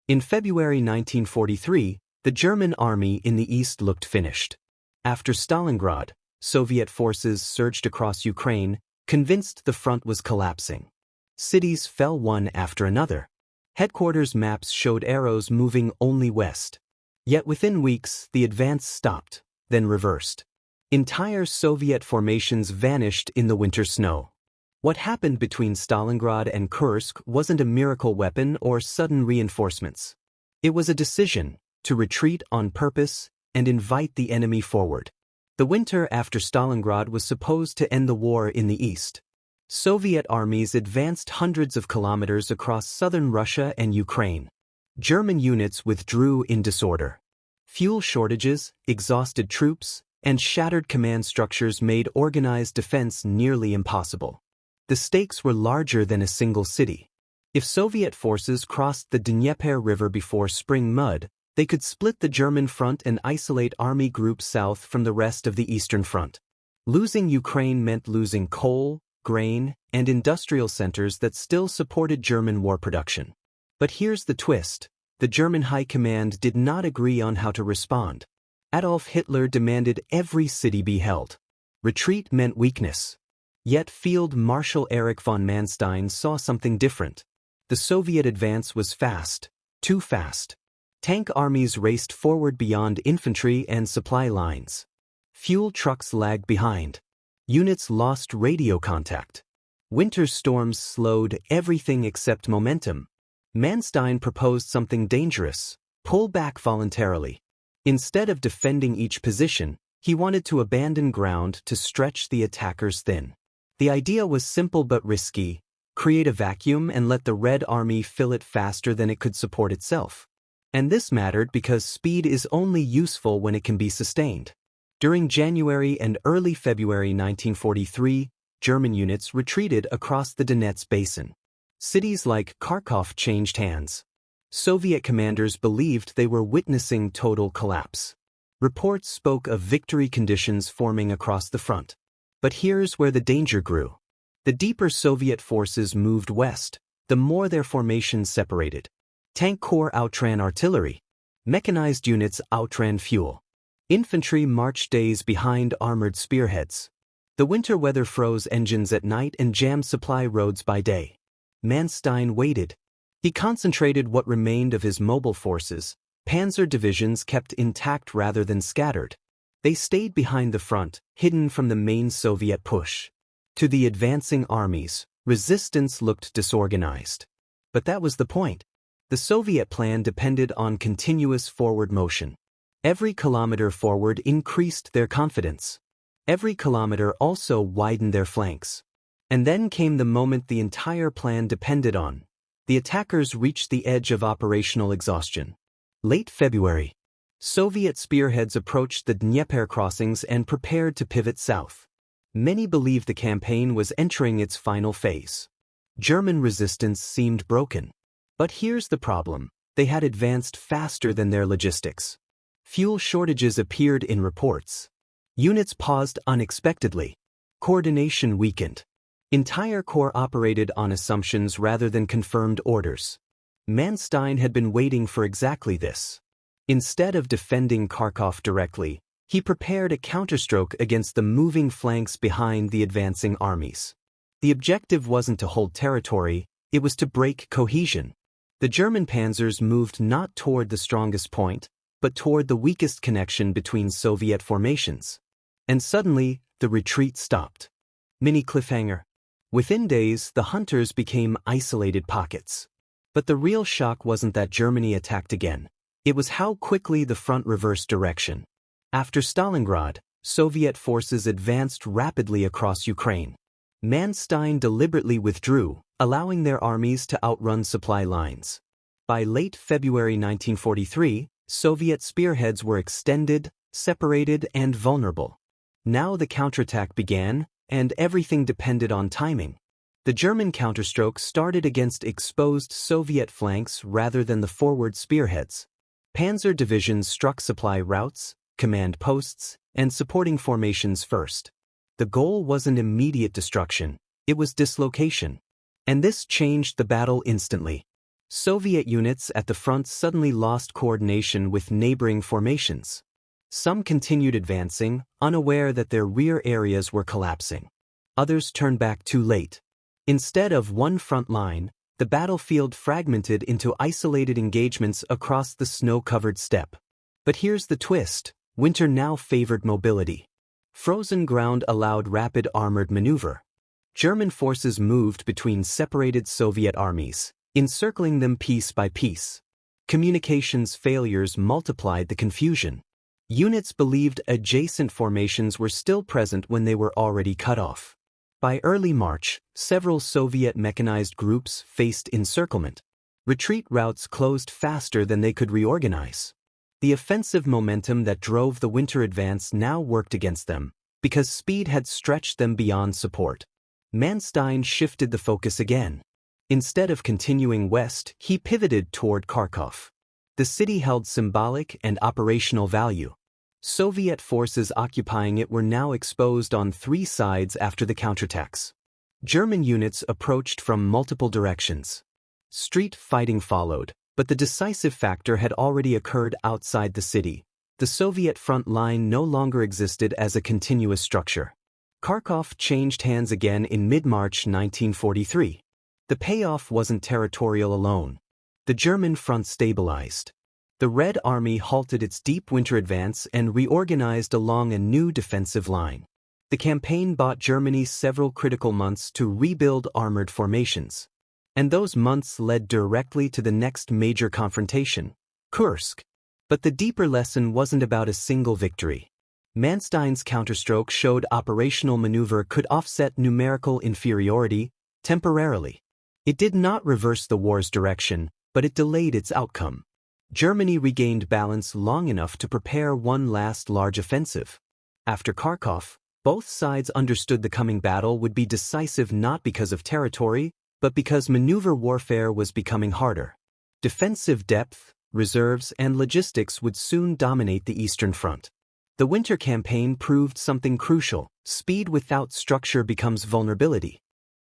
In February 1943, the German army in the east looked finished. After Stalingrad, Soviet forces surged across Ukraine, convinced the front was collapsing. Cities fell one after another. Headquarters maps showed arrows moving only west. Yet within weeks, the advance stopped, then reversed. Entire Soviet formations vanished in the winter snow. What happened between Stalingrad and Kursk wasn't a miracle weapon or sudden reinforcements. It was a decision to retreat on purpose and invite the enemy forward. The winter after Stalingrad was supposed to end the war in the east. Soviet armies advanced hundreds of kilometers across southern Russia and Ukraine. German units withdrew in disorder. Fuel shortages, exhausted troops, and shattered command structures made organized defense nearly impossible. The stakes were larger than a single city. If Soviet forces crossed the Dnieper River before spring mud, they could split the German front and isolate army groups south from the rest of the Eastern Front. Losing Ukraine meant losing coal, grain, and industrial centers that still supported German war production. But here's the twist: the German High Command did not agree on how to respond. Adolf Hitler demanded every city be held. Retreat meant weakness. Yet Field Marshal Erich von Manstein saw something different. The Soviet advance was fast, too fast. Tank armies raced forward beyond infantry and supply lines. Fuel trucks lagged behind. Units lost radio contact. Winter storms slowed everything except momentum. Manstein proposed something dangerous: pull back voluntarily. Instead of defending each position, he wanted to abandon ground to stretch the attackers thin. The idea was simple but risky: create a vacuum and let the Red Army fill it faster than it could support itself. And this mattered because speed is only useful when it can be sustained. During January and early February 1943, German units retreated across the Donetsk basin. Cities like Kharkov changed hands. Soviet commanders believed they were witnessing total collapse. Reports spoke of victory conditions forming across the front. But here's where the danger grew. The deeper Soviet forces moved west, the more their formations separated. Tank corps outran artillery. Mechanized units outran fuel. Infantry marched days behind armored spearheads. The winter weather froze engines at night and jammed supply roads by day. Manstein waited. He concentrated what remained of his mobile forces. Panzer divisions kept intact rather than scattered. They stayed behind the front, hidden from the main Soviet push. To the advancing armies, resistance looked disorganized. But that was the point. The Soviet plan depended on continuous forward motion. Every kilometer forward increased their confidence. Every kilometer also widened their flanks. And then came the moment the entire plan depended on. The attackers reached the edge of operational exhaustion. Late February. Soviet spearheads approached the Dnieper crossings and prepared to pivot south. Many believed the campaign was entering its final phase. German resistance seemed broken. But here's the problem: they had advanced faster than their logistics. Fuel shortages appeared in reports. Units paused unexpectedly. Coordination weakened. Entire corps operated on assumptions rather than confirmed orders. Manstein had been waiting for exactly this. Instead of defending Kharkov directly, he prepared a counterstroke against the moving flanks behind the advancing armies. The objective wasn't to hold territory, it was to break cohesion. The German panzers moved not toward the strongest point, but toward the weakest connection between Soviet formations. And suddenly, the retreat stopped. Mini cliffhanger. Within days, the hunters became isolated pockets. But the real shock wasn't that Germany attacked again. It was how quickly the front reversed direction. After Stalingrad, Soviet forces advanced rapidly across Ukraine. Manstein deliberately withdrew, allowing their armies to outrun supply lines. By late February 1943, Soviet spearheads were extended, separated, and vulnerable. Now the counterattack began, and everything depended on timing. The German counterstroke started against exposed Soviet flanks rather than the forward spearheads. Panzer divisions struck supply routes, command posts, and supporting formations first. The goal wasn't immediate destruction, it was dislocation. And this changed the battle instantly. Soviet units at the front suddenly lost coordination with neighboring formations. Some continued advancing, unaware that their rear areas were collapsing. Others turned back too late. Instead of one front line, the battlefield fragmented into isolated engagements across the snow-covered steppe. But here's the twist: winter now favored mobility. Frozen ground allowed rapid armored maneuver. German forces moved between separated Soviet armies, encircling them piece by piece. Communications failures multiplied the confusion. Units believed adjacent formations were still present when they were already cut off. By early March, several Soviet mechanized groups faced encirclement. Retreat routes closed faster than they could reorganize. The offensive momentum that drove the winter advance now worked against them, because speed had stretched them beyond support. Manstein shifted the focus again. Instead of continuing west, he pivoted toward Kharkov. The city held symbolic and operational value. Soviet forces occupying it were now exposed on three sides after the counterattacks. German units approached from multiple directions. Street fighting followed, but the decisive factor had already occurred outside the city. The Soviet front line no longer existed as a continuous structure. Kharkov changed hands again in mid-March 1943. The payoff wasn't territorial alone. The German front stabilized. The Red Army halted its deep winter advance and reorganized along a new defensive line. The campaign bought Germany several critical months to rebuild armored formations. And those months led directly to the next major confrontation, Kursk. But the deeper lesson wasn't about a single victory. Manstein's counterstroke showed operational maneuver could offset numerical inferiority temporarily. It did not reverse the war's direction, but it delayed its outcome. Germany regained balance long enough to prepare one last large offensive. After Kharkov, both sides understood the coming battle would be decisive not because of territory, but because maneuver warfare was becoming harder. Defensive depth, reserves, and logistics would soon dominate the Eastern Front. The winter campaign proved something crucial: speed without structure becomes vulnerability.